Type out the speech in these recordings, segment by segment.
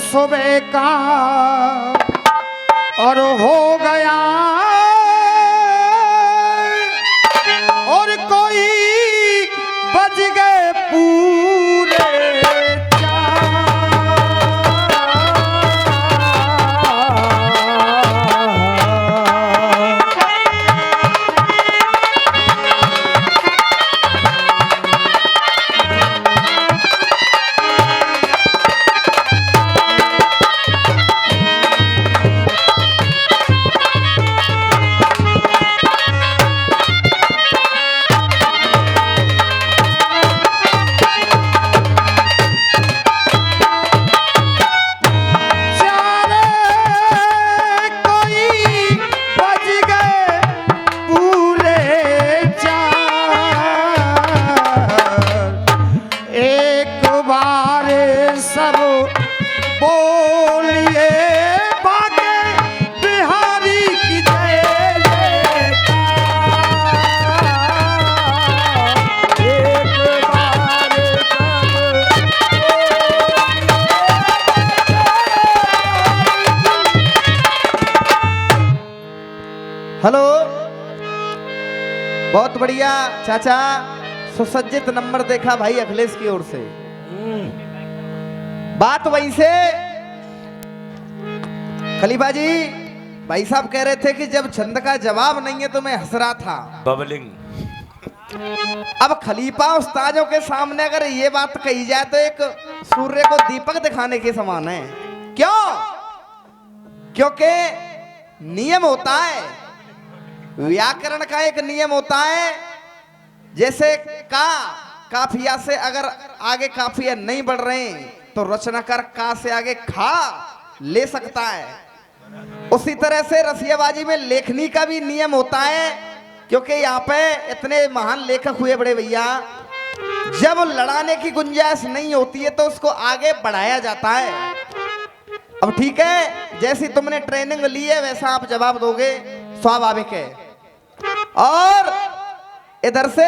सुबह का और हो गया और कोई बज गए पूरे हेलो। बहुत बढ़िया चाचा, सुसज्जित नंबर देखा भाई अखिलेश की ओर से। बात वहीं से खलीफा जी, भाई साहब कह रहे थे कि जब छंद का जवाब नहीं है तो मैं हंस रहा था। बबलिंग। अब खलीफा उस्तादों के सामने अगर ये बात कही जाए तो एक सूर्य को दीपक दिखाने के समान है। क्यों? क्योंकि नियम होता है, व्याकरण का एक नियम होता है। जैसे काफिया से अगर आगे काफिया नहीं बढ़ रहे तो रचनाकार का से आगे खा ले सकता है। उसी तरह से रसियाबाजी में लेखनी का भी नियम होता है, क्योंकि यहाँ पे इतने महान लेखक हुए बड़े भैया, जब लड़ाने की गुंजाइश नहीं होती है तो उसको आगे बढ़ाया जाता है। अब ठीक है, जैसी तुमने ट्रेनिंग ली है वैसा आप जवाब दोगे, स्वाभाविक है। और इधर से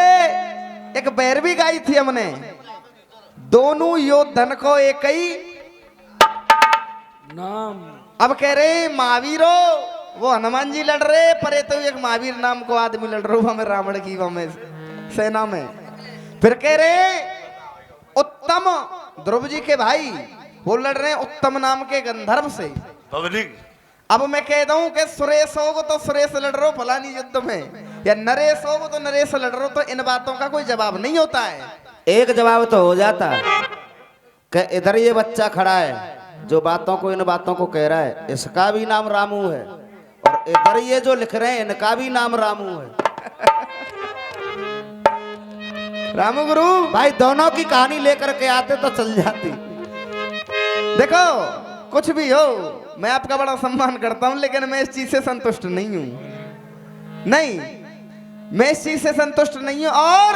एक बैर भी गाई थी हमने, दोनों योद्धन को एक ही नाम। अब कह रहे महावीरो, वो हनुमान जी लड़ रहे पर तो एक महावीर नाम को आदमी लड़ रहा हमें रावण की हमें सेना में। फिर कह रहे उत्तम, ध्रुव जी के भाई वो लड़ रहे हैं उत्तम नाम के गंधर्व से। बबलिंग। अब मैं कह दूं कि सुरेश होगो तो सुरेश लड़ रहे हो फलानी युद्ध में, या नरेश होगो तो नरेश लड़ रहे हो, तो इन बातों का कोई जवाब नहीं होता है। एक जवाब तो हो जाता कि इधर ये बच्चा खड़ा है जो बातों को इन बातों को कह रहा है, इसका भी नाम रामू है, और इधर ये जो लिख रहे हैं इनका भी नाम रामू है। रामू गुरु भाई दोनों की कहानी लेकर के आते तो चल जाती। देखो कुछ भी हो, मैं आपका बड़ा सम्मान करता हूं, लेकिन मैं इस चीज से संतुष्ट नहीं हूं। नहीं, मैं इस चीज से संतुष्ट नहीं हूं। और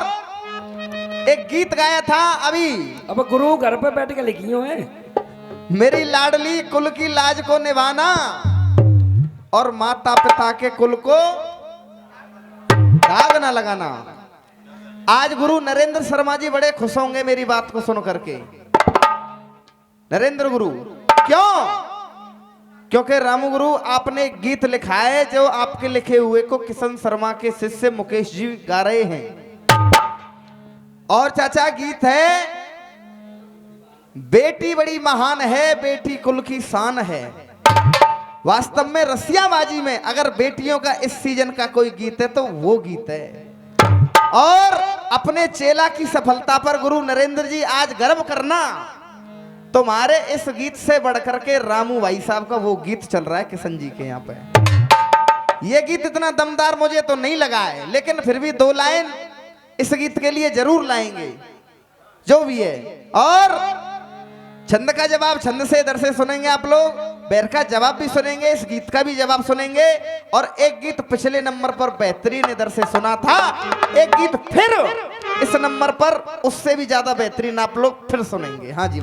एक गीत गाया था अभी, अब गुरु घर पे बैठ के लिखी हो है, मेरी लाडली कुल की लाज को निभाना और माता पिता के कुल को दाग न लगाना। आज गुरु नरेंद्र शर्मा जी बड़े खुश होंगे मेरी बात को सुन करके। नरेंद्र गुरु क्यों? क्योंकि रामू गुरु आपने एक गीत लिखा है जो आपके लिखे हुए को किशन शर्मा के शिष्य मुकेश जी गा रहे हैं। और चाचा गीत है, बेटी बड़ी महान है, बेटी कुल की शान है। वास्तव में रसियाबाजी में अगर बेटियों का इस सीजन का कोई गीत है तो वो गीत है। और अपने चेला की सफलता पर गुरु नरेंद्र जी आज गर्व करना, तुम्हारे इस गीत से बढ़कर के रामू भाई साहब का वो गीत चल रहा है किशन जी के यहाँ पे। ये गीत इतना दमदार मुझे तो नहीं लगा है, लेकिन फिर भी दो लाइन इस गीत के लिए जरूर लाएंगे जो भी है। और छंद का जवाब छंद से इधर से सुनेंगे आप लोग, बैर का जवाब भी सुनेंगे, इस गीत का भी जवाब सुनेंगे। और एक गीत पिछले नंबर पर बेहतरीन इधर से सुना था, एक गीत फिर इस नंबर पर उससे भी ज्यादा बेहतरीन आप लोग फिर सुनेंगे। हाँ जी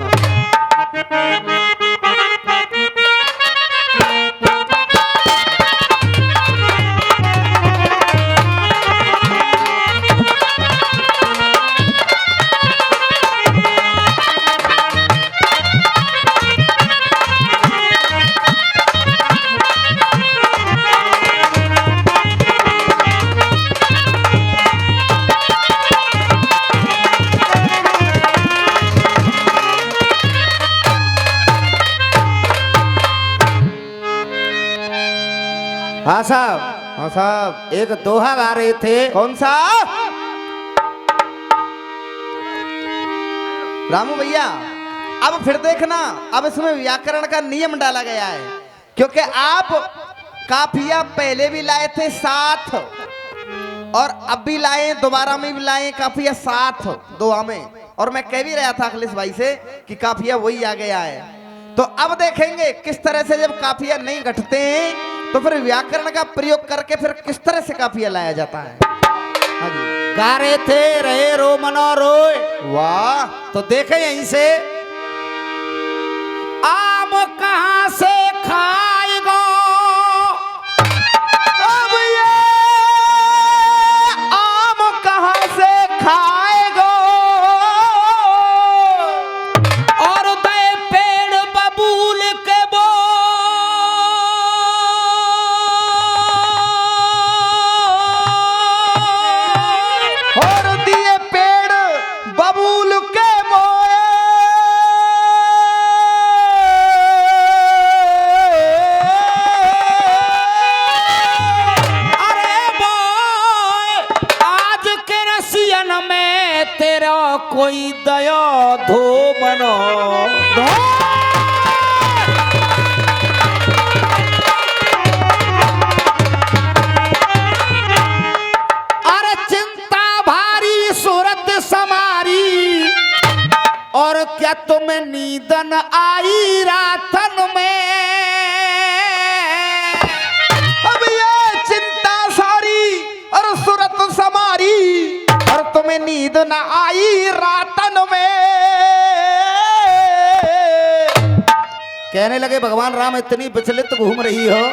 हाँ साहब, हाँ साहब। एक दोहा गा रहे थे। कौन सा? रामू भैया अब फिर देखना, अब इसमें व्याकरण का नियम डाला गया है, क्योंकि आप काफिया पहले भी लाए थे साथ और अब भी लाए, दोबारा में भी लाए काफिया साथ दोहा में। और मैं कह भी रहा था अखिलेश भाई से कि काफिया वही आ गया है। तो अब देखेंगे किस तरह से जब काफिया नहीं घटते हैं तो फिर व्याकरण का प्रयोग करके फिर किस तरह से काफिया लाया जाता है। हाँ जी, गा रहे थे रहे रो मनो रोए। वाह। तो देखे यहीं से, आम कहां से खाएगा, अब ये आम कहां से खाएगा, और दे पेड़ बबूल के बो, और दिए पेड़ बबूल के मोए, अरे बोय आज के रसियन में तेरा कोई दया धो बनो धो। अरे चिंता भारी सूरत समारी, और क्या तुम्हें नींदन आई रातन में, अब ये चिंता सारी और सूरत समारी, और तुम्हें नींद न आई रातन में। कहने लगे भगवान राम इतनी विचलित घूम रही हो,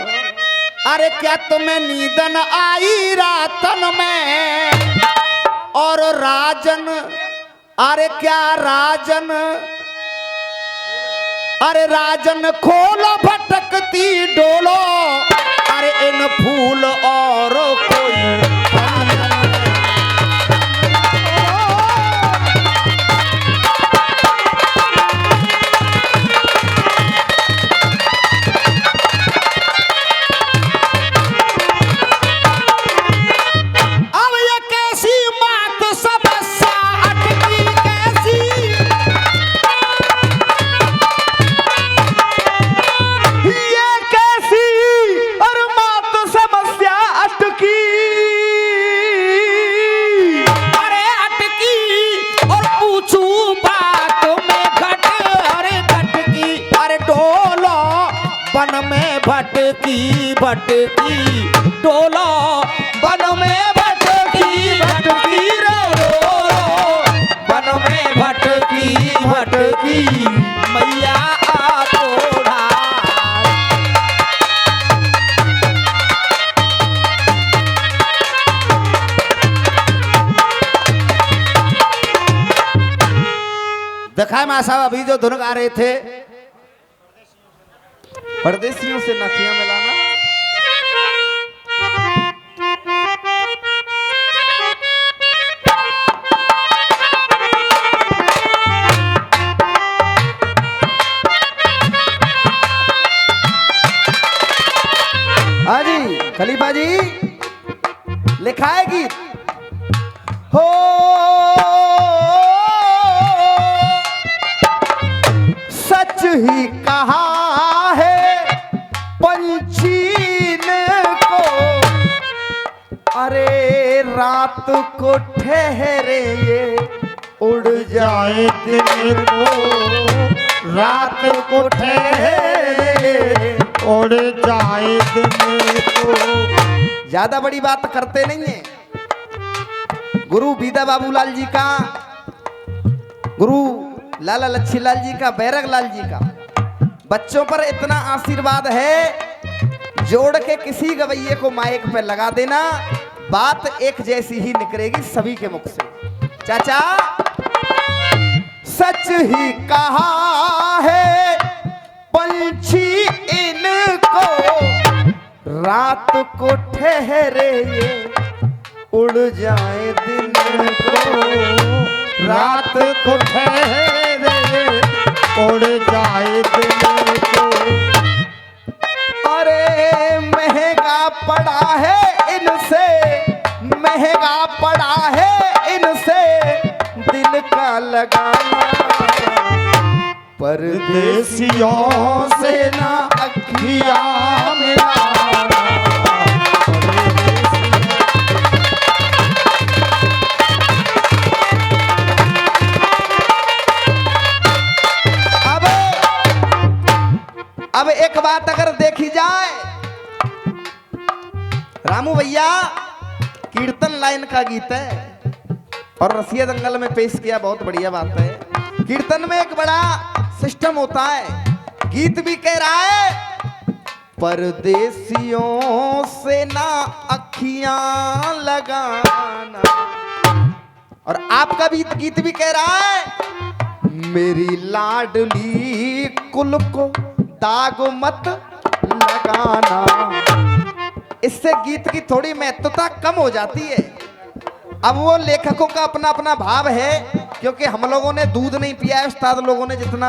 अरे क्या तुम्हें नींदन आई रातन में, और राजन अरे क्या राजन, अरे राजन खोलो भटकती डोलो, अरे इन फूल और कोई भटकी भटकी डोलो, वन में भटकी भटकी रो रो, वन में भटकी भटकी मैया आ तोड़ा। देखा है मां साहब अभी जो धुन गा रहे थे, परदेसियों से नथियां मिलाना। हाँ जी खलीफा जी, लिखा है गीत हो सच ही कहा है पंछी को, अरे रात को ठहरे ये उड़ जाए दिन को, रात को ठहरे उड़ जाए दिन को। ज्यादा बड़ी बात करते नहीं है। गुरु बीदा बाबूलाल जी का, गुरु लाला लच्छीलाल जी का, बैरग लाल जी का बच्चों पर इतना आशीर्वाद है, जोड़ के किसी गवैये को माइक पे लगा देना, बात एक जैसी ही निकलेगी सभी के मुख से। चाचा सच ही कहा है पंछी इनको, रात को ठहरे ये उड़ जाए दिन को, रात को ठहरे उड़ जाए दिन को। अरे महंगा पड़ा है इनसे, महंगा पड़ा है इनसे दिल का लगाना। परदेसियों से ना अखियां मिलाना। अब एक बात अगर देखी जाए, रामू भैया कीर्तन लाइन का गीत है और रसिया दंगल में पेश किया, बहुत बढ़िया बात है। कीर्तन में एक बड़ा सिस्टम होता है, गीत भी कह रहा है परदेसियों से ना अखियां लगाना, और आपका भी गीत भी कह रहा है मेरी लाडली कुल को दाग मत लगाना। इससे गीत की थोड़ी महत्वता कम हो जाती है। अब वो लेखकों का अपना अपना भाव है, क्योंकि हम लोगों ने दूध नहीं पिया है उस्ताद लोगों ने जितना,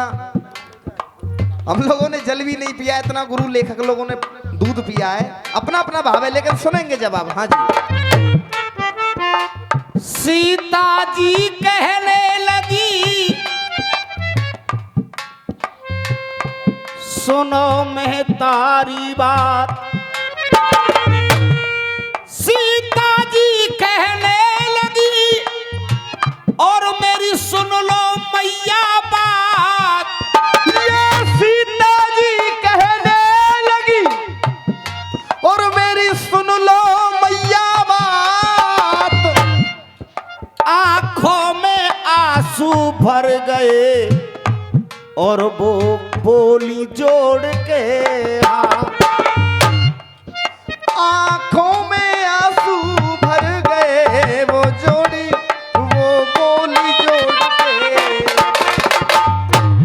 हम लोगों ने जल भी नहीं पिया है इतना गुरु लेखक लोगों ने दूध पिया है। अपना अपना भाव है, लेकिन सुनेंगे जवाब। हाँ जी। सीता जी कहने लगी सुनो मैं तारी बात। सीता जी कहने लगी और मेरी सुन लो मैया बात। ये सीता जी कहने लगी और मेरी सुन लो मैया बात। आंखों में आंसू भर गए और वो बोली जोड़ के आंखों में आंसू भर गए, वो जोड़ी वो बोली जोड़ के।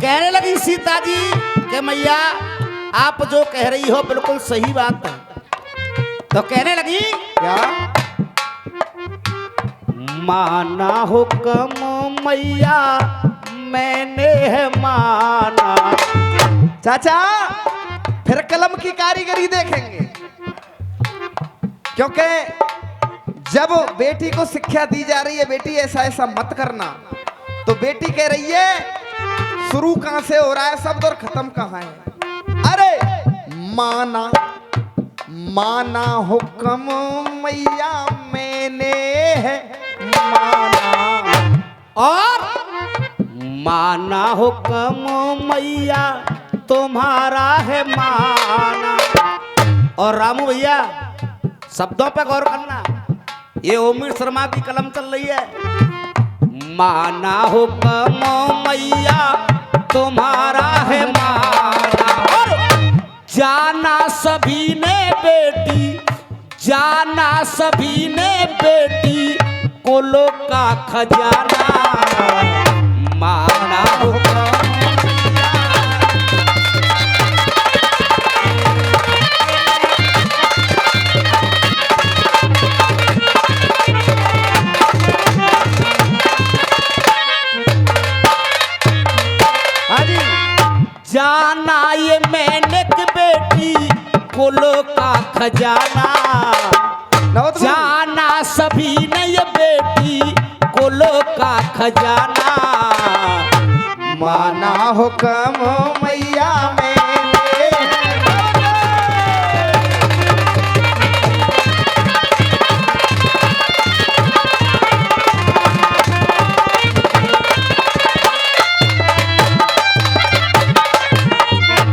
कहने लगी सीता जी कि मैया आप जो कह रही हो बिल्कुल सही बात है। तो कहने लगी क्या? माना हुक्म मैया मैंने है माना। चाचा फिर कलम की कारीगरी देखेंगे, क्योंकि जब बेटी को शिक्षा दी जा रही है बेटी ऐसा ऐसा मत करना, तो बेटी कह रही है शुरू कहां से हो रहा है शब्द और खत्म कहां है। अरे माना माना हुक्म मैया मैंने है माना, और माना हुक्म मैया तुम्हारा है माना। और रामू भैया शब्दों पे गौर करना, ये ओमिर शर्मा की कलम चल रही है। माना हुक्म मैया तुम्हारा है माना, और जाना सभी ने बेटी, जाना सभी ने बेटी कोलो का खजाना। माना हुक्म जाना ये मेंढक बेटी कोलो का खजाना। जाना सभी ने ये बेटी कोलो का खजाना। माना हुक्म मैया मैंने।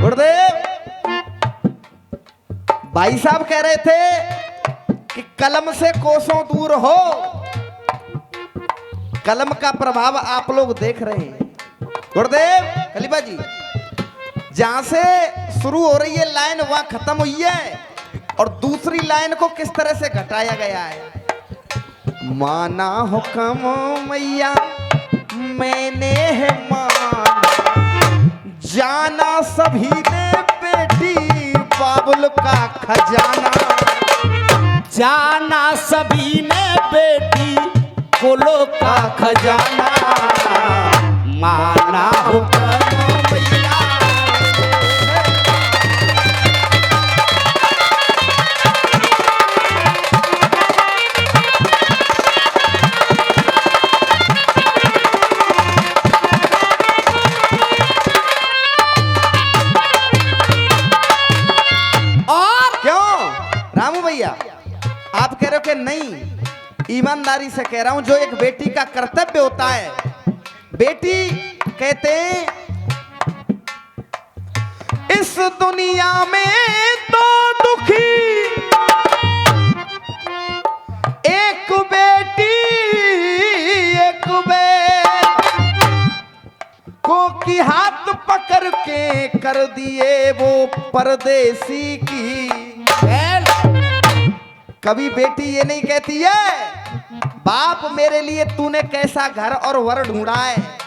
गुरुदेव भाई साहब कह रहे थे कि कलम से कोसों दूर हो, कलम का प्रभाव आप लोग देख रहे हैं। गुरुदेव खलीफा जी जहां से शुरू हो रही है लाइन वहां खत्म हुई है, और दूसरी लाइन को किस तरह से घटाया गया है। माना हुक्म मैया मैंने है माना, जाना सभी ने बेटी बाबुल का खजाना। जाना सभी ने बेटी कोलो का खजाना। माना हुक्म मैया भैया, आप कह रहे हो कि नहीं, ईमानदारी से कह रहा हूं, जो एक बेटी का कर्तव्य होता है। बेटी कहते हैं इस दुनिया में तो दुखी एक बेटी एक को की हाथ पकड़ के कर दिए वो परदेसी की बैल। कभी बेटी ये नहीं कहती है बाप मेरे लिए तूने कैसा घर और वर ढूंढा है।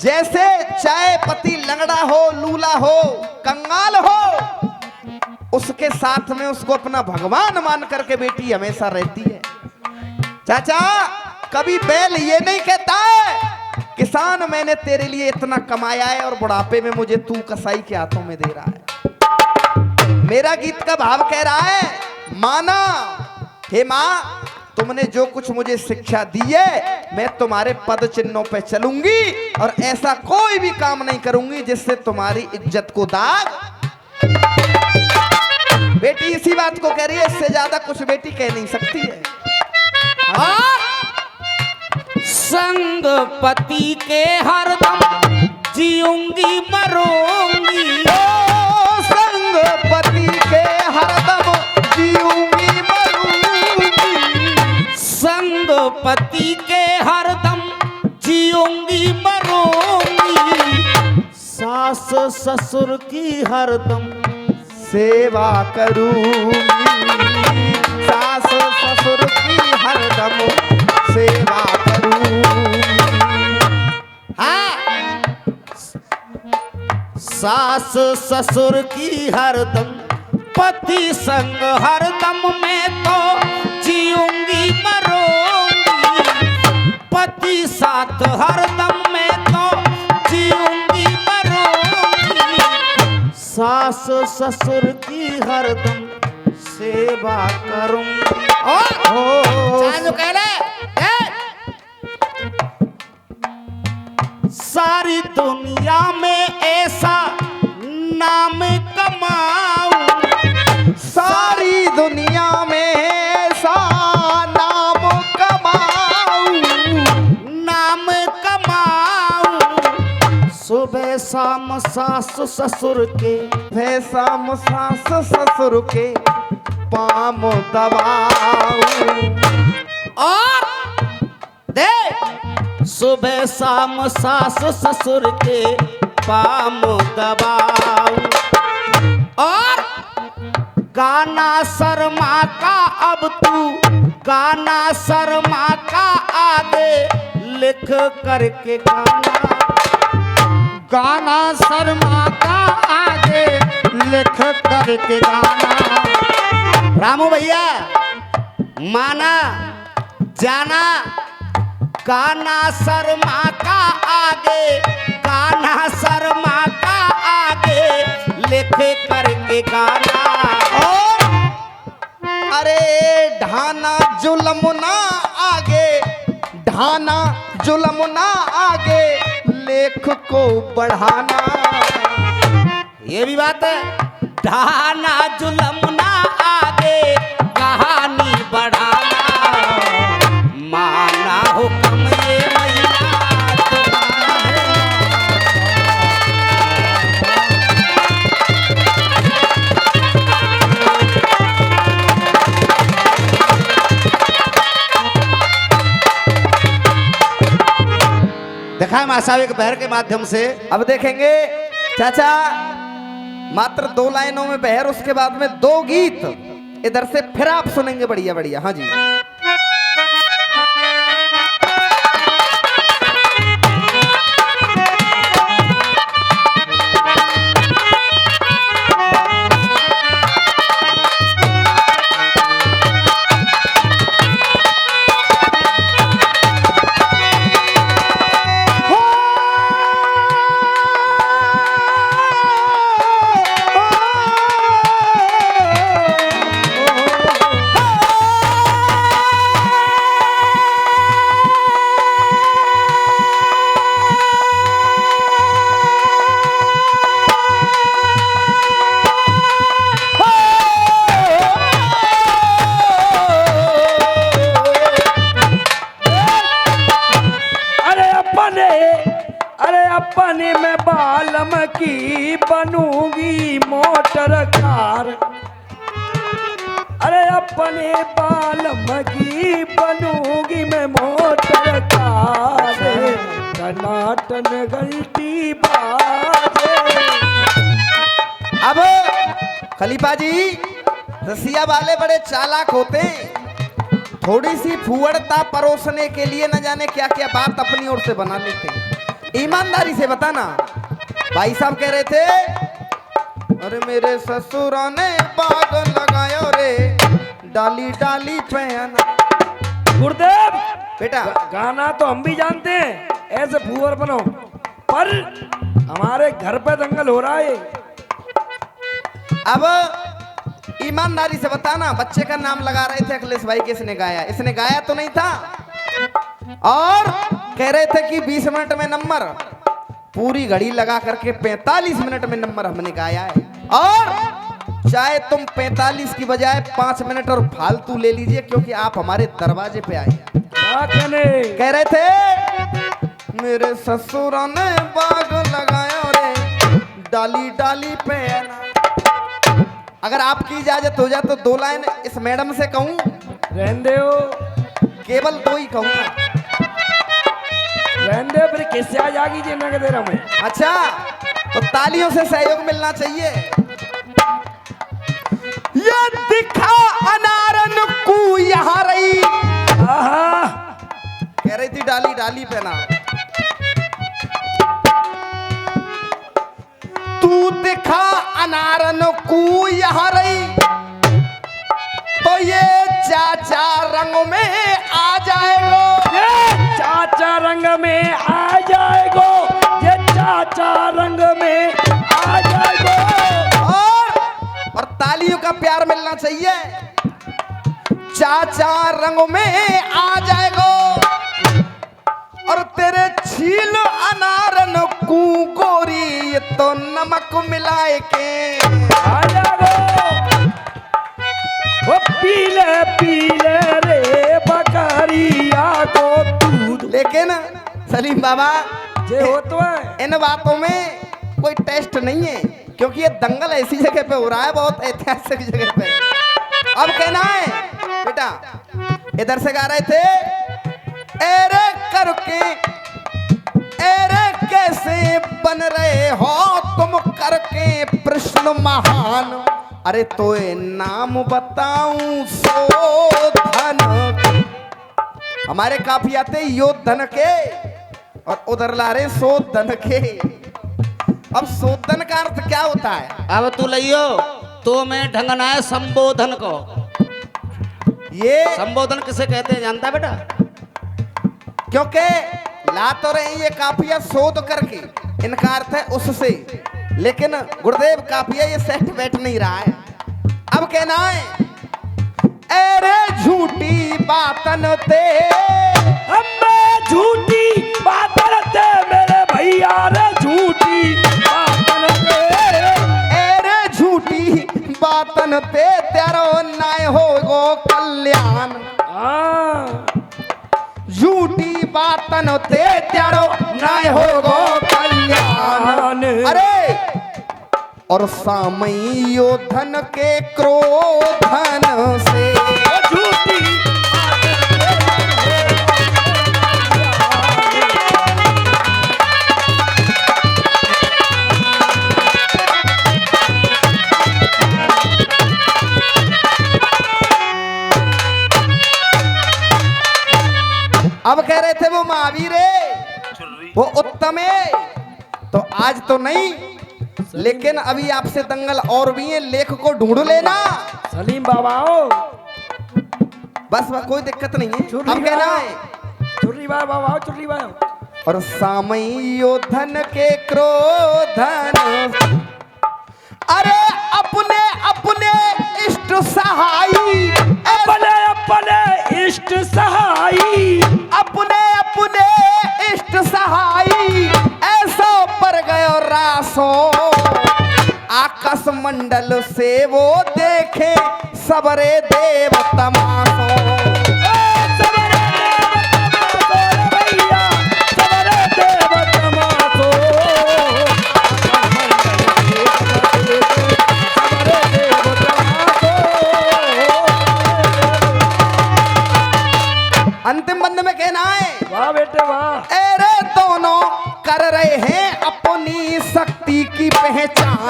जैसे चाहे पति लंगड़ा हो, लूला हो, कंगाल हो, उसके साथ में उसको अपना भगवान मान करके बेटी हमेशा रहती है। चाचा, कभी बैल ये नहीं कहता है किसान मैंने तेरे लिए इतना कमाया है और बुढ़ापे में मुझे तू कसाई के हाथों में दे रहा है। मेरा गीत का भाव कह रहा है, माना हे माँ, तुमने जो कुछ मुझे शिक्षा दी है मैं तुम्हारे पद चिन्हों पे चलूंगी और ऐसा कोई भी काम नहीं करूंगी जिससे तुम्हारी इज्जत को दाग। बेटी इसी बात को कह रही है, इससे ज्यादा कुछ बेटी कह नहीं सकती है। संग पति के हरदम जीऊंगी मरूंगी, ओ संग पति के हरदम जीऊंगी मरूंगी, संग पति के हरदम जीऊंगी मरूंगी, सास ससुर की हरदम सेवा करूंगी, सास ससुर की हरदम सेवा करूंगी। हाँ, सास ससुर की हरदम पति संग हरदम में तो जीऊंगी मरूंगी, पति साथ हरदम में तो जीऊंगी मरूंगी, सास ससुर की हरदम सेवा करूंगी। चांदू कह ले, सारी दुनिया में ऐसा नाम कमाऊं, सारी दुनिया में ऐसा नाम कमाऊं, नाम कमाऊं, सुबह शाम सास ससुर के भैसा सास ससुर के पाम दबाऊं। और दे सुबह शाम सास ससुर के पाम दबाऊं, और गाना शर्मा का अब तू गाना शर्मा का आगे लिख करके गाना, गाना शर्मा का आगे लिख करके गाना। रामू भैया माना जाना, गाना शर्मा का आगे, गाना शर्मा का आगे लिख करके गाना। और अरे ढाना जुल्म ना आगे, ढाना जुल्म ना आगे, लेख को बढ़ाना। ये भी बात है, ढाना जुल्म ना आगे कहानी बढ़ाना, माना हुक्म ये मैया तुम्हारे। देखा है मासाविक बहर के माध्यम से। अब देखेंगे चाचा, मात्र 2 लाइनों में बहर, उसके बाद में 2 गीत इधर से फिर आप सुनेंगे। बढ़िया बढ़िया, हाँ जी। Motor car. अरे अपने बालम की बनूंगी मैं मोटर कार, टनाटन गलती बाजे। अब खलीफा जी, रसिया वाले बड़े चालाक होते हैं, थोड़ी सी फुअड़ता परोसने के लिए न जाने क्या क्या बात अपनी ओर से बना लेते हैं। ईमानदारी से बताना। भाई साहब कह रहे थे, अरे मेरे ससुरा ने बाग लगायो रे, डाली डाली पहना। गुरुदेव बेटा गाना तो हम भी जानते हैं, ऐसे फूहर बनो, पर हमारे घर पे दंगल हो रहा है। अब ईमानदारी से बताना, बच्चे का नाम लगा रहे थे अखिलेश भाई, किसने गाया? इसने गाया तो नहीं था। और कह रहे थे कि 20 मिनट में नंबर, पूरी घड़ी लगा करके 45 मिनट में नंबर हमने गाया है। और चाहे तुम 45 की बजाय 5 मिनट और फालतू ले लीजिए, क्योंकि आप हमारे दरवाजे पे आए। क्या कहने? कह रहे थे, मेरे ससुरा ने बाग लगाया रे, डाली डाली पे आना। अगर आपकी इजाजत हो जाए तो 2 लाइन इस मैडम से कहूं? रहने दो, केवल 2 ही कहूंगा। रहने दो, फिर किससे आ जाएगी जी नगद दे रहा मैं। अच्छा, तो तालियों से सहयोग मिलना चाहिए। ये दिखा अनारन को यहाँ रही, आहा, कह रही थी डाली डाली पहना। तू दिखा अनारन को यहाँ रही, तो ये चाचा रंग में आ जाएगा। ये चाचा रंग में आ जाएगो, ये चाचा रंग में आ जाएगो। और तालियों का प्यार मिलना चाहिए। चाचा रंग में आ जाएगा, और तेरे छील अनारन को गोरी तो नमक मिलाए के आ जाएगो। वो पीले पीले रे बकरिया को दूध। लेकिन सलीम बाबा, जे हो तो है, इन बातों में कोई टेस्ट नहीं है, क्योंकि ये दंगल ऐसी जगह पे हो रहा है, बहुत ऐतिहासिक जगह पे। अब कहना है बेटा, इधर से गा रहे थे, एरे करके एरे कैसे बन रहे हो तुम करके प्रश्न महान, अरे तो ये नाम बताऊं शोधन। हमारे काफी आते योधन के, और उधर ला रहे शोधन के। अब शोधन का अर्थ क्या होता है? अब तू लियो तो मैं ढंगना है संबोधन को। ये संबोधन किसे कहते हैं जानता है बेटा? क्योंकि ला तो रहे ये काफिया शोध करके, इनका अर्थ है उससे, लेकिन गुरुदेव काफिया ये सेट बैठ नहीं रहा है। अब कहना है, अरे झूठी बातन ते, अम्मे झूठी बातन ते मेरे भैया रे, झूठी बातन ते, अरे झूठी बातन ते तेरो नाय होगो कल्याण। हाँ, झूठी बातन ते तेरो नाय होगो कल्याण। अरे और सामयो धन के क्रोधन से, झूठी अब कह रहे थे वो महावीर वो उत्तम है, तो आज तो नहीं, लेकिन अभी आपसे दंगल और भी है, लेख को ढूंढ लेना। सलीम बाबा हो, बस कोई दिक्कत नहीं है। चुर्री अब कहना बाबा। है, चुर्री बाबा हो, चुर्री बाबा। और सामयो धन के क्रोधन, अरे अपने अपने इष्ट सहाई, अपने अपने इष्ट सहाई, अपने अपने इष्ट सहाई, ऐसा पर गयो रासो, आकाश मंडल से वो देखे सबरे देव तमाशो।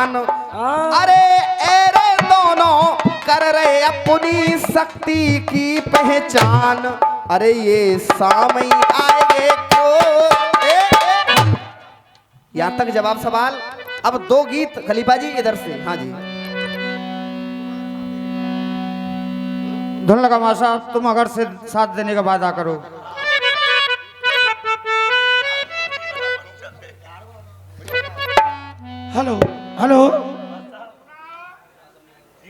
जहान। हाँ। अरे एरे दोनों कर रहे अपनी शक्ति की पहचान। अरे ये सामई आएंगे यहाँ तक जवाब सवाल। अब दो गीत खलीफा जी इधर से। हाँ जी धुन लगा माशा, तुम अगर से साथ देने का वादा करो। हेलो हेलो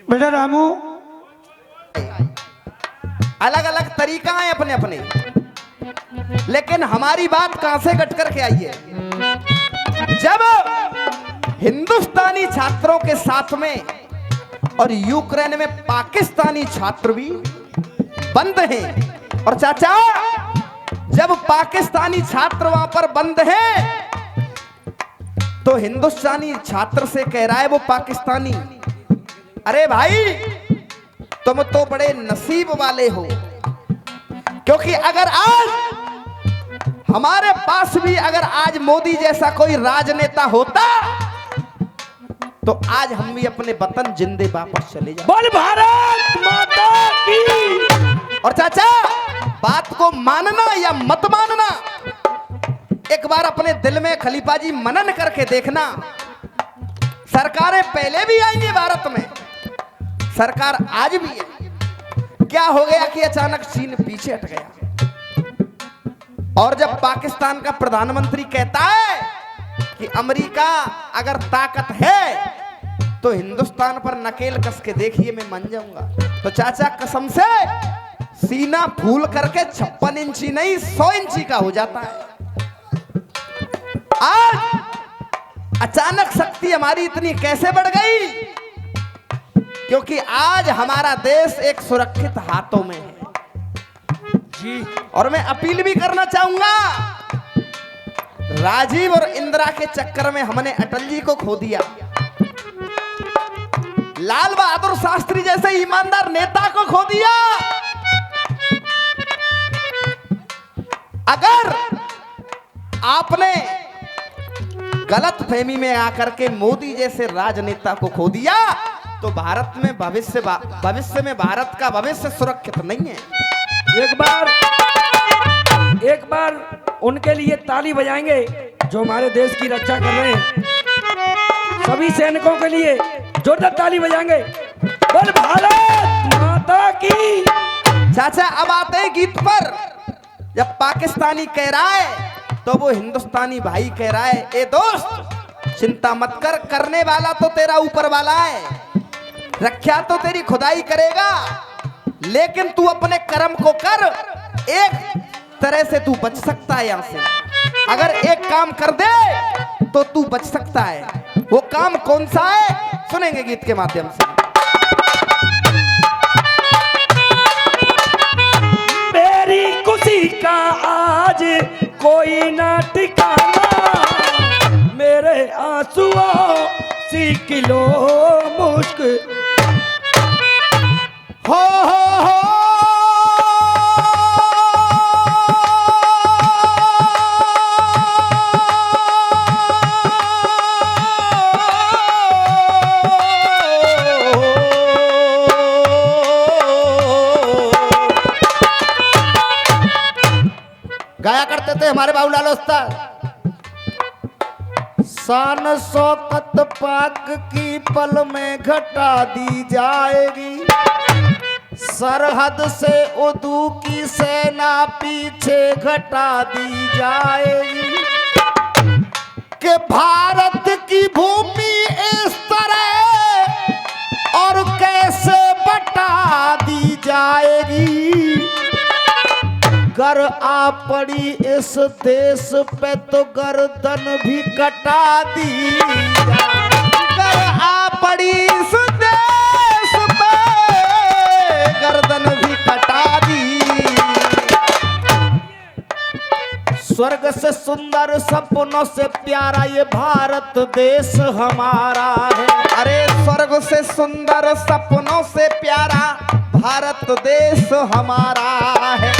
बेटा रामू, अलग अलग तरीका है अपने अपने, लेकिन हमारी बात कहां से कट करके आई है। जब हिंदुस्तानी छात्रों के साथ में और यूक्रेन में पाकिस्तानी छात्र भी बंद हैं, और चाचा जब पाकिस्तानी छात्र वहां पर बंद हैं तो हिंदुस्तानी छात्र से कह रहा है वो पाकिस्तानी, अरे भाई तुम तो बड़े नसीब वाले हो, क्योंकि अगर आज हमारे पास भी अगर आज मोदी जैसा कोई राजनेता होता तो आज हम भी अपने वतन जिंदे वापस चले जाते। बोल भारत माता की। और चाचा बात को मानना या मत मानना एक बार अपने दिल में खलीफा जी मनन करके देखना। सरकारें पहले भी आई है भारत में, सरकार आज भी है। क्या हो गया कि अचानक चीन पीछे हट गया, और जब पाकिस्तान का प्रधानमंत्री कहता है कि अमेरिका अगर ताकत है तो हिंदुस्तान पर नकेल कस के देखिए मैं मान जाऊंगा, तो चाचा कसम से सीना फूल करके 56 इंची नहीं 100 इंची का हो जाता है। आज अचानक शक्ति हमारी इतनी कैसे बढ़ गई? क्योंकि आज हमारा देश एक सुरक्षित हाथों में है जी। और मैं अपील भी करना चाहूंगा, राजीव और इंदिरा के चक्कर में हमने अटल जी को खो दिया, लाल बहादुर शास्त्री जैसे ईमानदार नेता को खो दिया। अगर आपने गलत फहमी में आकर के मोदी जैसे राजनेता को खो दिया तो भारत में भविष्य में भारत का भविष्य सुरक्षित नहीं है। एक बार उनके लिए ताली बजाएंगे जो हमारे देश की रक्षा कर रहे हैं। सभी सैनिकों के लिए जोरदार ताली बजाएंगे। बोल भारत माता की। चाचा अब आते हैं गीत पर। जब पाकिस्तानी कह रहा है तो वो हिंदुस्तानी भाई कह रहा है, ए दोस्त चिंता मत कर, करने वाला तो तेरा ऊपर वाला है, रक्षा तो तेरी खुदाई करेगा, लेकिन तू अपने कर्म को कर। एक तरह से तू बच सकता है यहां से, अगर एक काम कर दे तो तू बच सकता है। वो काम कौन सा है सुनेंगे गीत के माध्यम से। मेरी खुशी का आज कोई ना ठिकाना, मेरे आंसुओं सी किलो मुश्क हो गाया करते थे हमारे बाबूलाल उस्ताद। शान शौकत पाक की पल में घटा दी जाएगी, सरहद से उर्दू की सेना पीछे घटा दी जाएगी, कि भारत की भूमि इस तरह और कैसे बटा दी जाएगी। गर आ पड़ी इस देश पे तो गर्दन भी कटा दी, गर आ पड़ी इस देश पे गर्दन भी कटा दी। स्वर्ग से सुंदर सपनों से प्यारा ये भारत देश हमारा है। अरे स्वर्ग से सुंदर सपनों से प्यारा भारत देश हमारा है।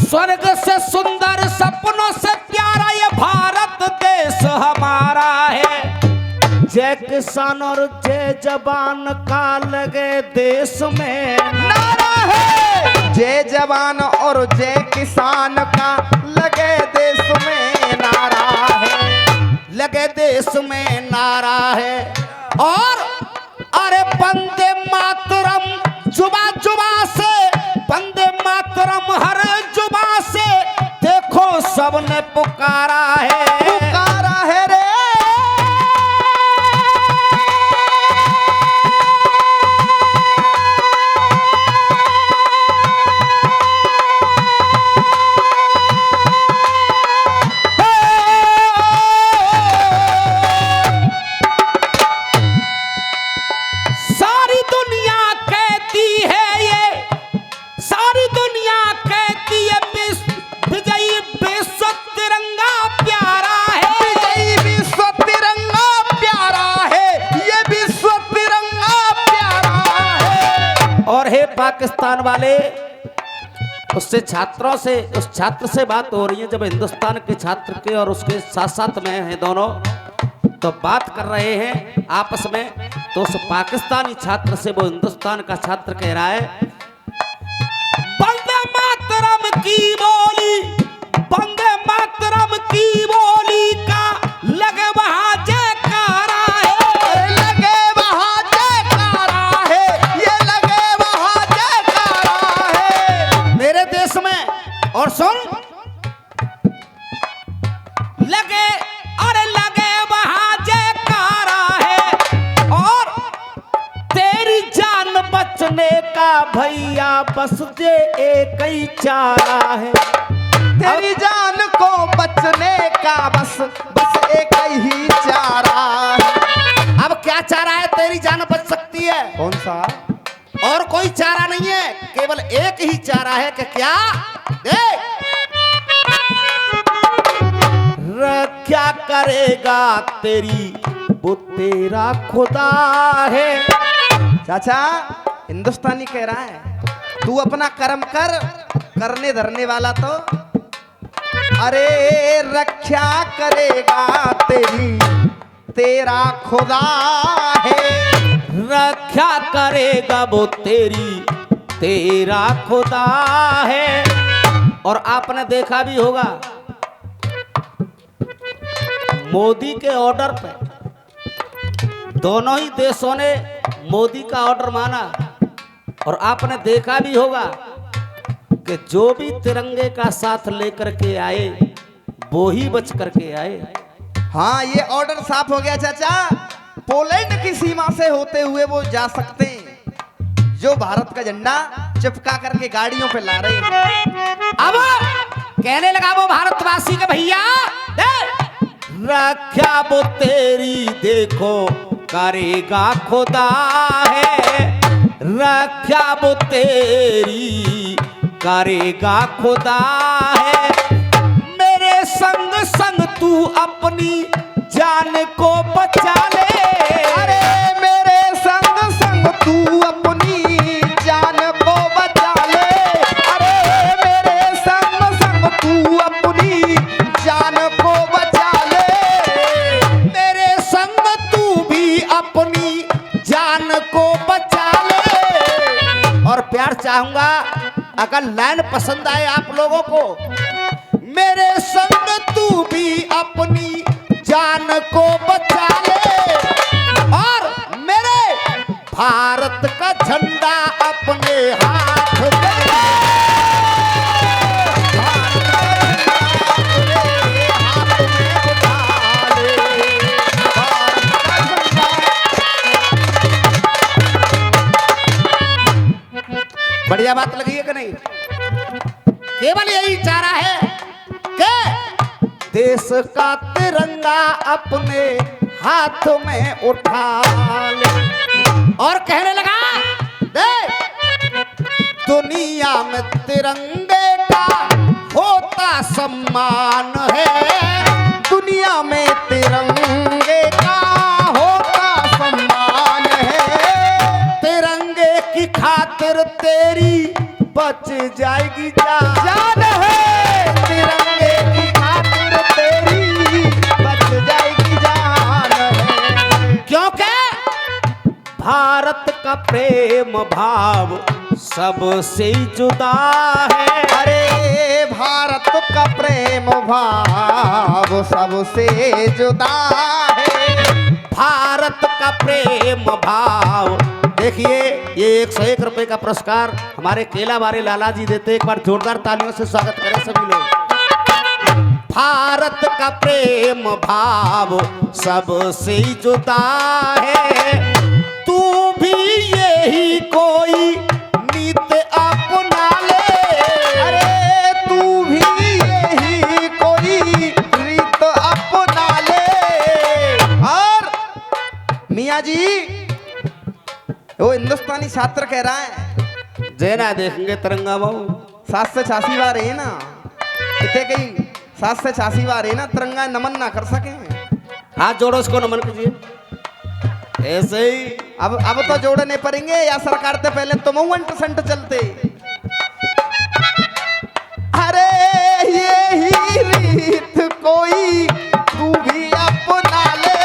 स्वर्ग से सुंदर सपनों से प्यारा ये भारत देश हमारा है। जय किसान और जय जवान का लगे देश में नारा है जय जवान और जय किसान का लगे देश में नारा है। लगे देश में नारा है। और अरे वंदे मातरम जुबा जुबा से, वंदे मातरम हर जुबा से देखो सबने पुकारा है। पुकारा है रे सारी दुनिया कहती है ये, सारी दुनिया कहती है विजयी विश्व तिरंगा प्यारा है। विजयी विश्व तिरंगा प्यारा है, ये विश्व तिरंगा प्यारा है। और हे पाकिस्तान वाले, उससे छात्रों से, उस छात्र से बात हो रही है। जब हिंदुस्तान के छात्र के और उसके साथ साथ में हैं दोनों, तो बात कर रहे हैं आपस में, तो उस पाकिस्तानी छात्र से वो हिंदुस्तान का छात्र कह रहा है, वंदे मातरम की बोली, वंदे मातरम की बोली का लगे वहां जयकारा है। लगे वहाँ जयकारा है, ये लगे वहाँ जयकारा है मेरे देश में। और सुन, लगे अरे लगे वहां जयकारा है। और तेरी जान बचने का भैया बस जे एक ही चारा है। तेरी जान को बचने का बस बस एक ही चारा है। अब क्या चारा है? तेरी जान बच सकती है, कौन सा? और कोई चारा नहीं है, केवल एक ही चारा है कि क्या देख, रक्षा करेगा तेरी वो तेरा खुदा है। चाचा हिंदुस्तानी कह रहा है तू अपना कर्म कर, करने धरने वाला तो अरे रक्षा करेगा तेरी तेरा खुदा है। रक्षा करेगा वो तेरी तेरा खुदा है। और आपने देखा भी होगा, मोदी के ऑर्डर पे दोनों ही देशों ने मोदी का ऑर्डर माना। और आपने देखा भी होगा कि जो भी तिरंगे का साथ लेकर के आए वो ही बच करके आए। हाँ ये ऑर्डर साफ हो गया चाचा, पोलैंड की सीमा से होते हुए वो जा सकते हैं जो भारत का झंडा चिपका करके गाड़ियों पे ला रहे हैं। अब कहने लगा वो भारतवासी के भैया रक्षा वो तेरी देखो करेगा खुदा है। रक्षा वो तेरी करेगा खुदा है। मेरे संग संग तू अपनी जान को बचा ले। अरे मेरे संग संग तू अपनी जान को बचा ले। अरे मेरे संग संग तू अपनी जान को बचा ले। मेरे संग तू भी अपनी जान को बचा ले। और प्यार चाहूंगा, अगर लाइन पसंद आए आप लोगों को, मेरे संग तू भी अपनी जान को बचा ले। और मेरे भारत का झंडा अपने हाथ में, बढ़िया बात लगी है कि नहीं? केवल यही चारा है कि देश का तिरंगा अपने हाथ में उठा ले। और कहने लगा, देख दुनिया में तिरंगे का होता सम्मान है। दुनिया में तिरंगे का होता सम्मान है। तिरंगे की खातिर तेरी बच जाएगी जान है। तिरंगे की खातिर तेरी बच जाएगी जान है। प्रेम भाव सबसे जुदा है। अरे भारत का प्रेम भाव सबसे जुदा है। भारत का प्रेम भाव। देखिए ये 101 रुपए का पुरस्कार हमारे केला बारे लाला जी देते, एक बार जोरदार तालियों से स्वागत करें सभी लोग। भारत का प्रेम भाव सबसे जुदा है। तू भी यही कोई नीत अपना ले। अरे तू भी यही कोई रीत अपना ले। और मियाँ जी वो हिंदुस्तानी छात्र कह रहा है जेना देखेंगे तिरंगा बाबू 786 बार है ना, इतने कहीं 786 बार है ना, तिरंगा नमन ना कर सके। हाथ जोड़ो उसको नमन कीजिए ऐसे ही। अब तो जोड़ने पड़ेंगे या सरकार से पहले तो 51% चलते। अरे यही रीत कोई तू भी अपना ले।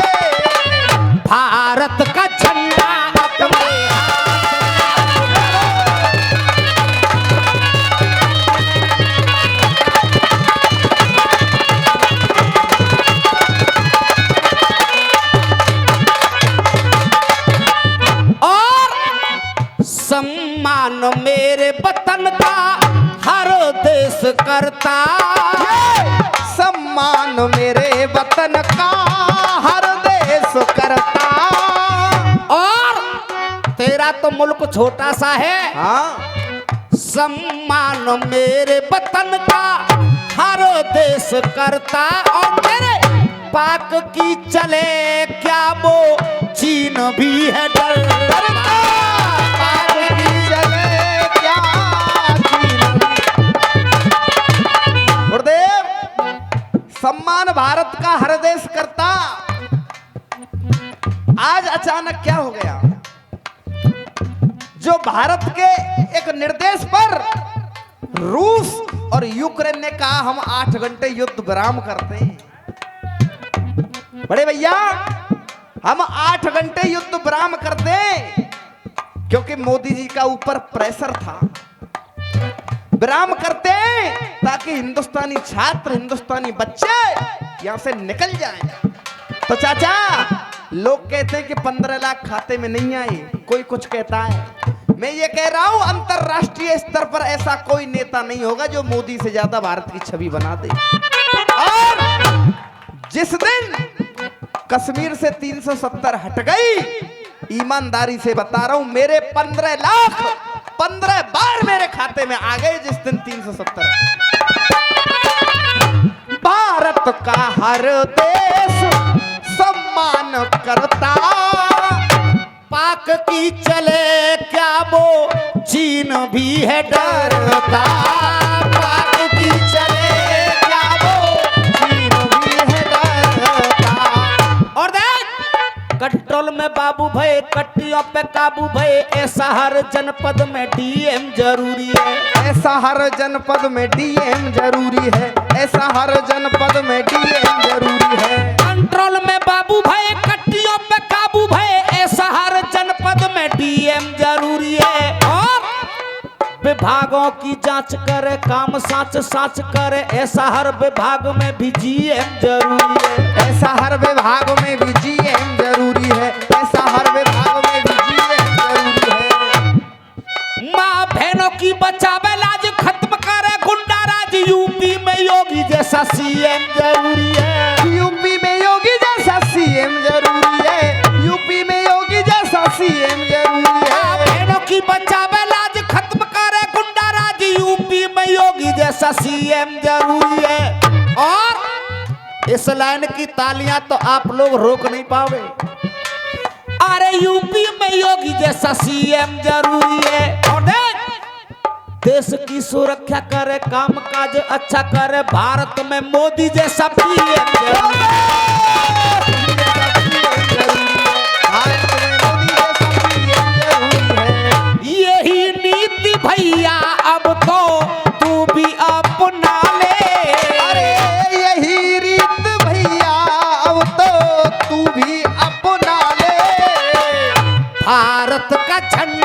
भारत का झंडा अपने सम्मान मेरे वतन का हर देश करता। सम्मान मेरे वतन का हर देश करता। और तेरा तो मुल्क छोटा सा है। हाँ सम्मान मेरे वतन का हर देश करता। और तेरे पाक की चले क्या वो चीन भी है डरता। पाक की चले क्या चीन। गुरुदेव सम्मान भारत का हर देश करता। आज अचानक क्या हो गया, जो भारत के एक निर्देश पर रूस और यूक्रेन ने कहा हम 8 घंटे युद्ध विराम करते हैं। बड़े भैया हम 8 घंटे युद्ध विराम करते हैं, क्योंकि मोदी जी का ऊपर प्रेशर था। विराम करते हैं ताकि हिंदुस्तानी छात्र, हिंदुस्तानी बच्चे यहां से निकल जाएं। तो चाचा लोग कहते हैं कि 15 लाख खाते में नहीं आए, कोई कुछ कहता है। मैं ये कह रहा हूं अंतरराष्ट्रीय स्तर पर ऐसा कोई नेता नहीं होगा जो मोदी से ज्यादा भारत की छवि बना दे। और जिस दिन कश्मीर से 370 हट गई, ईमानदारी से बता रहा हूं मेरे 15 लाख 15 बार मेरे खाते में आ गए जिस दिन 370। भारत का हर देश सम्मान करता। पाक की चले क्या वो चीन भी है डरता। पाक की चले क्या वो चीन भी है डरता। और देख कंट्रोल में बाबू भय, कट्टियों पे काबू भय। ऐसा हर जनपद में डीएम जरूरी है। ऐसा हर जनपद में डीएम जरूरी है। ऐसा हर जनपद में डीएम जरूरी है। कंट्रोल में बाबू भय, कट्टियों पे काबू भय। ऐसा हर जनपद में डीएम जरूरी है। और विभागों की जांच करे, काम साच साच करे। ऐसा हर विभाग में भी जीएम जरूरी है। ऐसा हर विभाग में भी जीएम जरूरी है। ऐसा हर विभाग में भी जीएम जरूरी है। माँ बहनों की बचावे लाज, खत्म करे गुंडा राज। यूपी में योगी जैसा सीएम जरूरी है। यूपी में योगी जैसा सीएम जरूरी है। यूपी में योगी जैसा सीएम जरूरी माँ है। बहनों की बचावे लाज, खत्म करे गुंडा राज। यूपी में योगी जैसा सीएम जरूरी है। और इस लाइन की तालियां तो आप लोग रोक नहीं पाओगे। अरे यूपी में योगी जैसा सीएम जरूरी है। और देश की सुरक्षा करे, काम काज अच्छा करे। भारत में मोदी जैसा पीएम जरूरी भारत में मोदी जैसा पीएम जरूरी है। है। यही नीति भैया अब तो तू भी अपना ले। अरे यही रीत भैया अब तो तू भी अपना ले। भारत का झंडा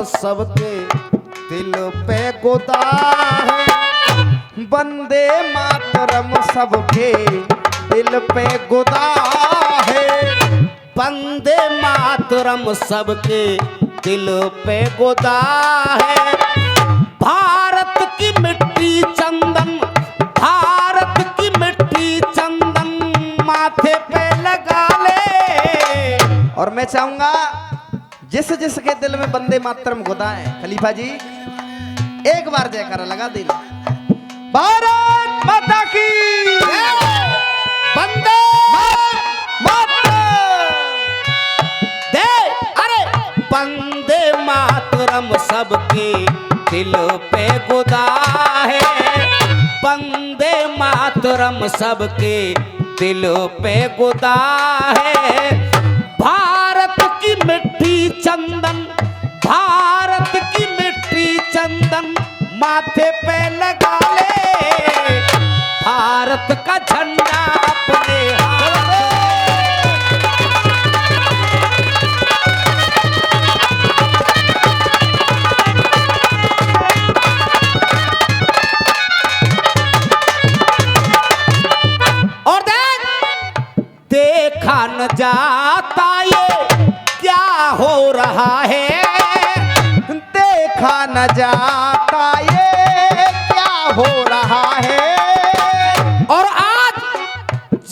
सबके दिल पे गोदा है। वंदे मातरम सबके दिल पे गुदा है। वंदे मातरम सबके दिल पे गोदा है। भारत की मिट्टी चंदन, भारत की मिट्टी चंदन माथे पे लगा ले। और मैं चाहूंगा जिस जिसके दिल में वंदे मातरम गुदा है, खलीफा जी एक बार जयकारा लगा दे। भारत माता की वंदे दे, अरे वंदे मातरम सबके दिल पे गोदा है। वंदे मातरम सबके दिल पे गोदा है। भारत की मिट्टी चंदन, भारत की मिट्टी चंदन माथे पे लगा ले। भारत का झंडा अपने हाथ में। और देखा न जाता ये क्या हो रहा है। देखा न जाता ये क्या हो रहा है। और आज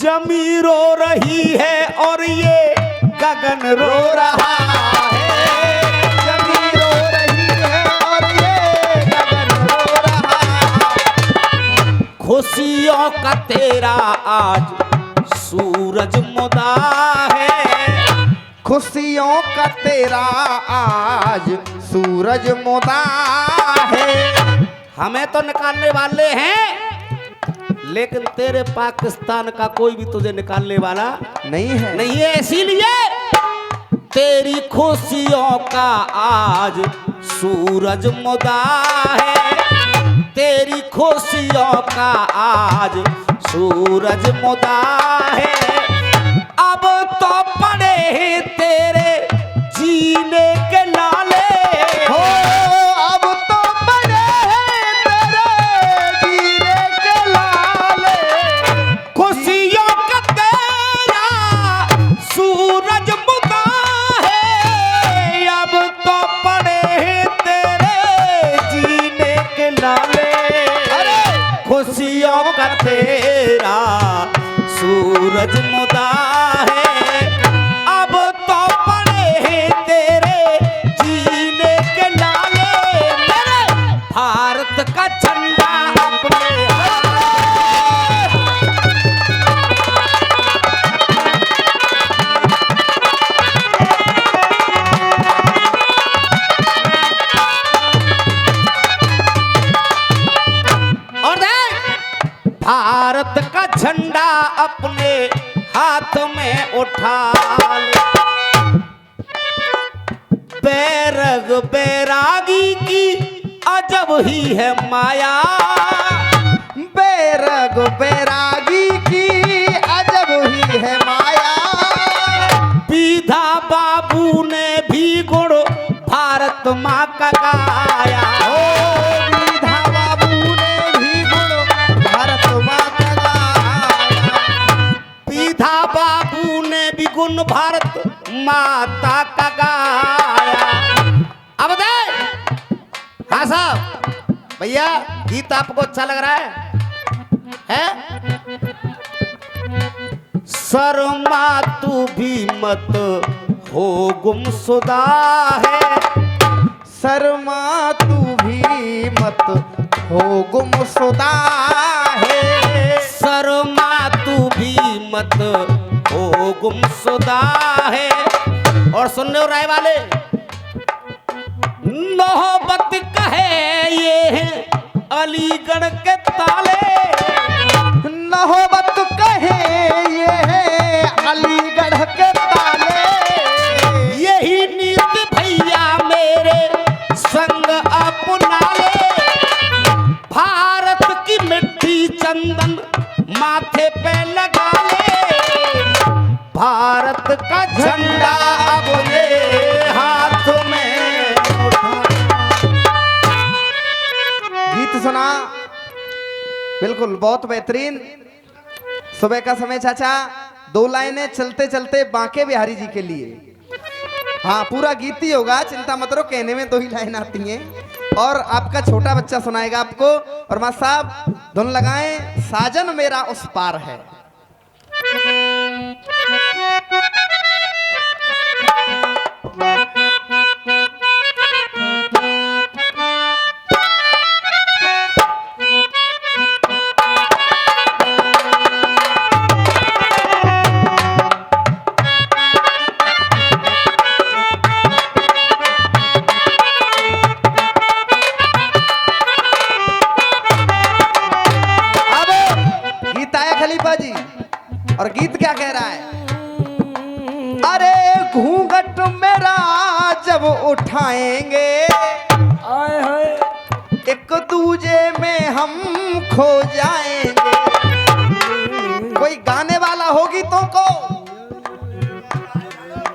जमी रो रही है और ये गगन रो रहा है। जमीन रो रही है और ये गगन रो रहा है। खुशियों का तेरा आज सूरज मुदा है। खुशियों का तेरा आज सूरज मुदा है। हमें तो निकालने वाले हैं, लेकिन तेरे पाकिस्तान का कोई भी तुझे निकालने वाला नहीं है। नहीं है। इसीलिए तेरी खुशियों का आज सूरज मुदा है। तेरी खुशियों का आज सूरज मुदा है। अब तो पड़े हैं तेरे जीने के लाले हो अब तो बड़े हैं तेरे जीने के लाले। खुशियों का तेरा सूरज मुदा है। अब तो पड़े हैं तेरे जीने के लाले। खुशियों का तेरा सूरज मुदा है। अब तो पड़े हैं तेरे जीने के लाले। मेरे भारत का झंडा अपने हाथ। और देख भारत का झंडा अपने हाथ में उठा ले। बैरग बैरागी की अजब ही है माया। बैरग बैरागी की अजब ही है माया। पीधा बाबू ने भी गुण भारत माँ का गाया। ओ विधा बाबू ने भी गुण भारत माँ का गाया। पीधा बाबू ने भी गुण भारत माता का गाया। अब दे हाँ साहब, भैया गीत आपको अच्छा लग रहा है? शर्मा तू भी मत हो गुमशुदा है। शर्मा तू भी मत हो गुमशुदा है। शर्मा तू भी मत हो गुमशुदा है। और सुनने हो राय वाले, नौबत कहे ये हैं अलीगढ़ के ताले। नौबत कहे ये है अलीगढ़ के ताले। यही नीत भैया मेरे संग अपना ले। भारत की मिट्टी चंदन माथे पे लगा ले। भारत का झंडा अब ये हाथ में उठा बिल्कुल, बहुत बेहतरीन। सुबह का समय चाचा, 2 लाइनें चलते चलते बांके बिहारी जी के लिए। हाँ, पूरा गीत ही होगा, चिंता मत करो, कहने में 2 ही लाइन आती हैं और आपका छोटा बच्चा सुनाएगा आपको। और मां साहब धुन लगाएं, साजन मेरा उस पार है। खलीफा जी, और गीत क्या कह रहा है? अरे घूंघट मेरा जब उठाएंगे, आए हाय, एक दूजे में हम खो जाएंगे। कोई गाने वाला हो गीतों को,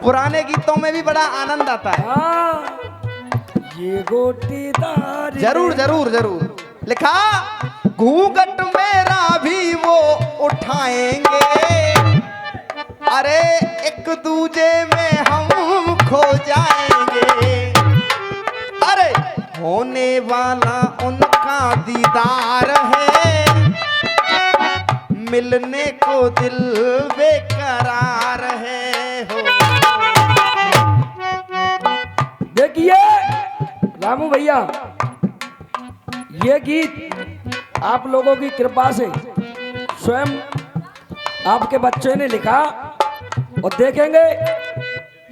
पुराने गीतों में भी बड़ा आनंद आता है। हाँ, ये गोटीदार जरूर जरूर जरूर लिखा, घूंघट मेरा भी वो उठाएंगे, अरे एक दूजे में हम खो जाएंगे। अरे होने वाला उनका दीदार है, मिलने को दिल बेकरार है। हो देखिए रामू भैया, ये गीत आप लोगों की कृपा से स्वयं आपके बच्चे ने लिखा, और देखेंगे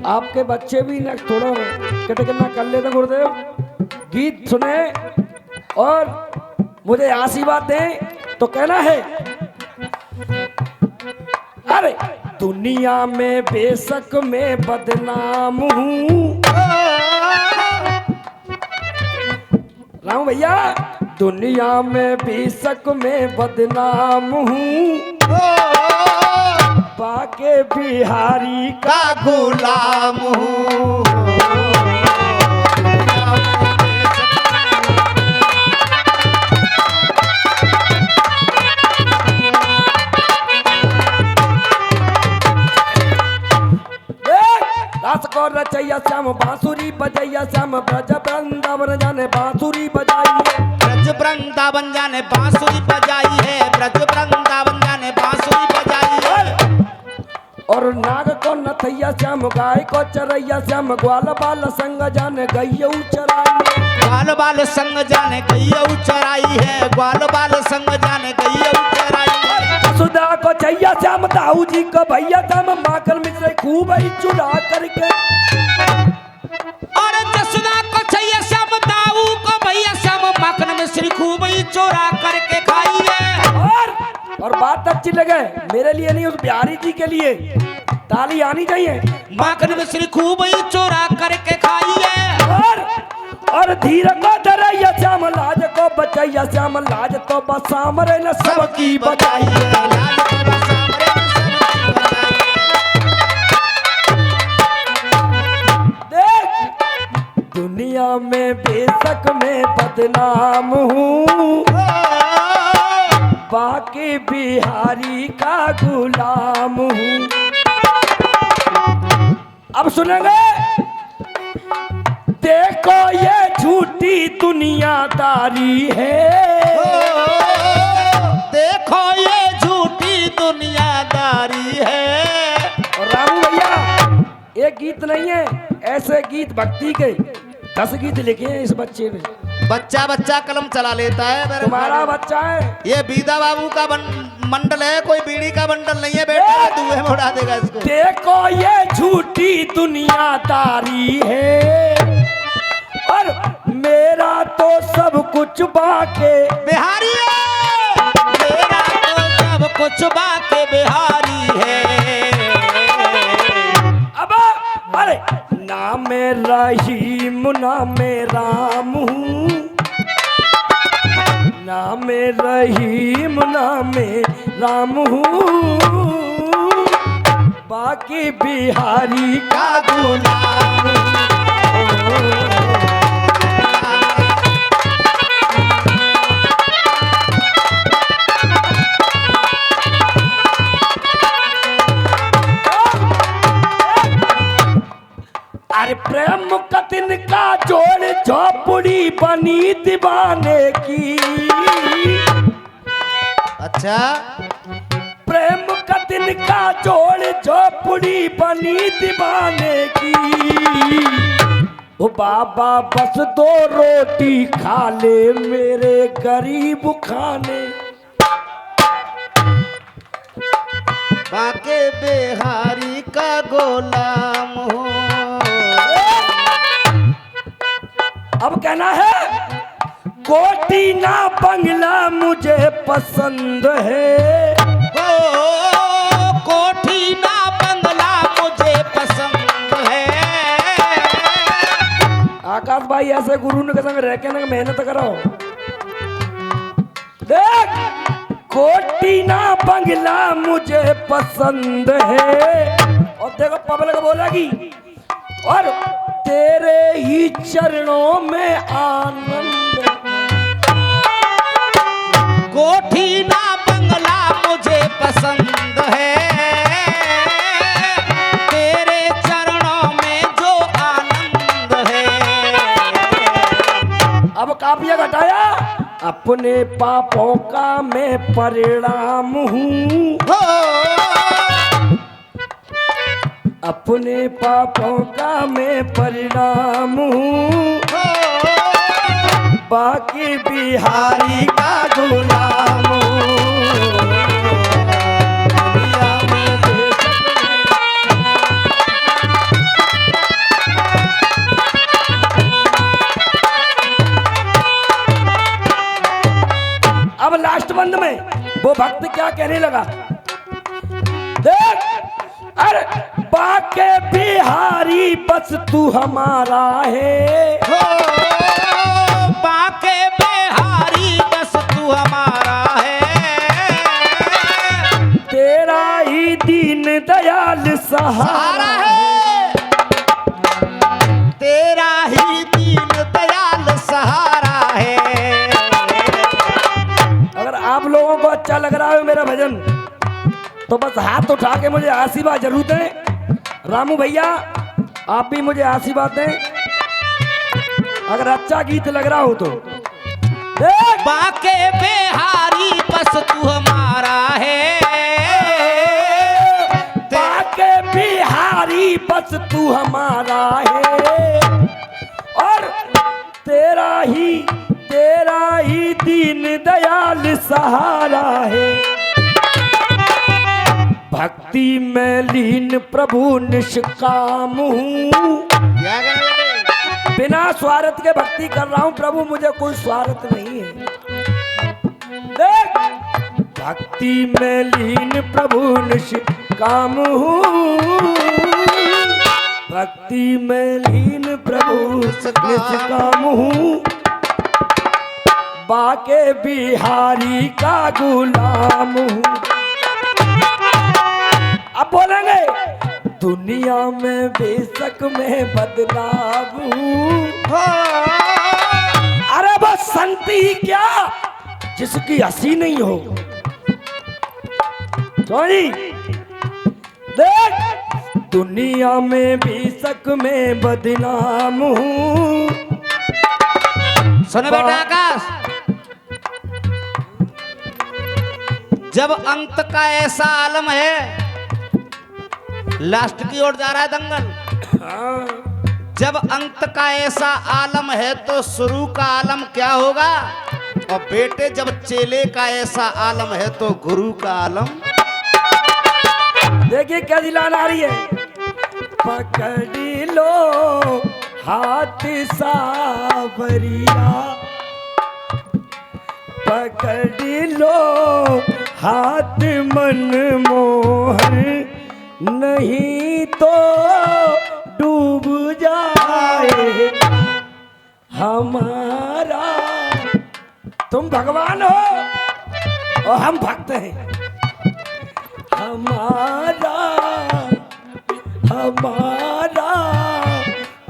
आपके बच्चे भी न थोड़ा कितना कर लेते गुरुदेव, गीत सुने और मुझे आशीर्वाद दें। तो कहना है, अरे दुनिया में बेशक मैं बदनाम हूँ राम भैया, दुनिया में बेशक मैं बदनाम हूँ, बाके बिहारी का गुलाम हूँ। रास को रचैया श्याम बांसुरी बजैया श्याम, ब्रज वृंदावन जाने बांसुरी बजाई है, ब्रज वृंदावन जाने बांसुरी बजाई है, ब्रज वृंदावन जाने बांसुरी बजाई है। और नाग को नथैया श्याम, गाय को चरैया श्याम, ग्वाल बाल संग जाने गैयऊ चराई है, ग्वाल बाल संग जाने गैयऊ चराई है, ग्वाल बाल संग जाने गैयऊ चराई है। सुधा को छैया श्याम, दाऊ जी को भैया श्याम, माखन मिश्र खूब ही चुरा करके, और जसुदा को छैया श्याम, दाऊ को भैया श्याम, माखन मिश्री खूब ही चोरा करके खाई है। और बात अच्छी लगे मेरे लिए नहीं, उस बिहारी जी के लिए ताली आनी चाहिए। माखन मिश्री खूब ही चोरा करके खाई है। और धीर को धरैया श्याम, लाज को बचैया श्याम, लाज तो बसाम रे न सबकी बचाई है। दुनिया में बेशक मैं बदनाम हूँ, बाकी बिहारी का गुलाम हूँ। अब सुनेंगे, देखो ये झूठी दुनियादारी है, देखो ये झूठी दुनियादारी है। और रामू भैया, ये गीत नहीं है, ऐसे गीत भक्ति के 10 गीत लिखे हैं इस बच्चे ने। बच्चा बच्चा कलम चला लेता है मेरे तुम्हारा बच्चा है, ये बीदा बाबू का मंडल है, कोई बीड़ी का बंडल नहीं है बेटा, धुएं में उड़ा देगा इसको। देखो ये झूठी दुनियादारी है, और मेरा तो सब कुछ बाके बिहारी है, मेरा तो सब कुछ बाके बिहारी है। अब अरे नाम रहीम नाम राम हूँ, नाम रहीम नाम राम हूँ, बाकी बिहारी का गुलाम हूँ। अरे प्रेम कतिन का जोड़ झोपड़ी बनी दीवाने की। अच्छा, प्रेम कतिन का जोड़ झोपड़ी बनी दीवाने की। ओ बाबा बस 2 रोटी खा ले मेरे गरीब खाने। बाके बिहारी का गुलाम हूँ। अब कहना है कोठी ना बंगला मुझे पसंद है। ओ कोठी ना बंगला मुझे पसंद है। आकाश भाई ऐसे गुरु के संग रह के ना मेहनत करो। देख कोठी ना बंगला मुझे पसंद है। और देखो पब्लिक बोलेगी और तेरे ही चरणों में आनंद। कोठी ना बंगला मुझे पसंद है। तेरे चरणों में जो आनंद है। अब काफिया घटाया अपने पापों का मैं परिणाम हूँ। अपने पापों का मैं परिणाम हूँ। बाकी बिहारी का गुलाम हूँ। दुनिया में अब लास्ट बंद में वो भक्त क्या कहने लगा। देख अरे बाके बिहारी बस तू हमारा है। बाके बिहारी बस तू हमारा है। तेरा ही दीन दयाल सहारा है। तेरा ही दीन दयाल सहारा है। अगर आप लोगों को अच्छा लग रहा है मेरा भजन तो बस हाथ उठा के मुझे आशीर्वाद जरूर दें। रामू भैया आप भी मुझे आशीर्वाद दें अगर अच्छा गीत लग रहा हो तो। देख बाके बिहारी बस तू हमारा है। बाके बिहारी बस तू हमारा है। और तेरा ही दीन दयाल सहारा है। भक्ति में लीन प्रभु निष्काम हूँ। बिना स्वार्थ के भक्ति कर रहा हूँ प्रभु, मुझे कोई स्वार्थ नहीं है। देख भक्ति में लीन प्रभु निष्काम हूँ। भक्ति में लीन प्रभु निष्काम हूँ। बाके बिहारी का गुलाम हूँ। अब बोलेंगे दुनिया में बेशक में बदलाव हूँ। अरे वो संती ही क्या जिसकी हंसी नहीं हो। सॉरी देख दुनिया में बेशक में बदनाम हूँ। सुनो बेटा आकाश, जब अंत का ऐसा आलम है, लास्ट की ओर जा रहा है दंगल। जब अंत का ऐसा आलम है तो शुरू का आलम क्या होगा। और बेटे जब चेले का ऐसा आलम है तो गुरु का आलम। देखिए क्या दिलाना आ रही है। पकड़ लो हाथ सावरिया, पकड़ लो हाथ मनमोहन, नहीं तो डूब जाए हमारा। तुम भगवान हो और हम भक्त हैं। हमारा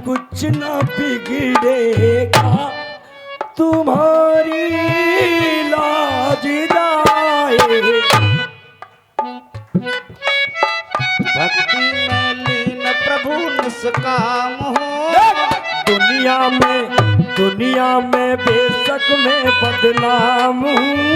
कुछ न बिगड़ेगा, तुम्हारी लाज जाए। भक्ति में लीन प्रभु निष्काम हो। दुनिया में बेशक मैं बदनाम हूँ।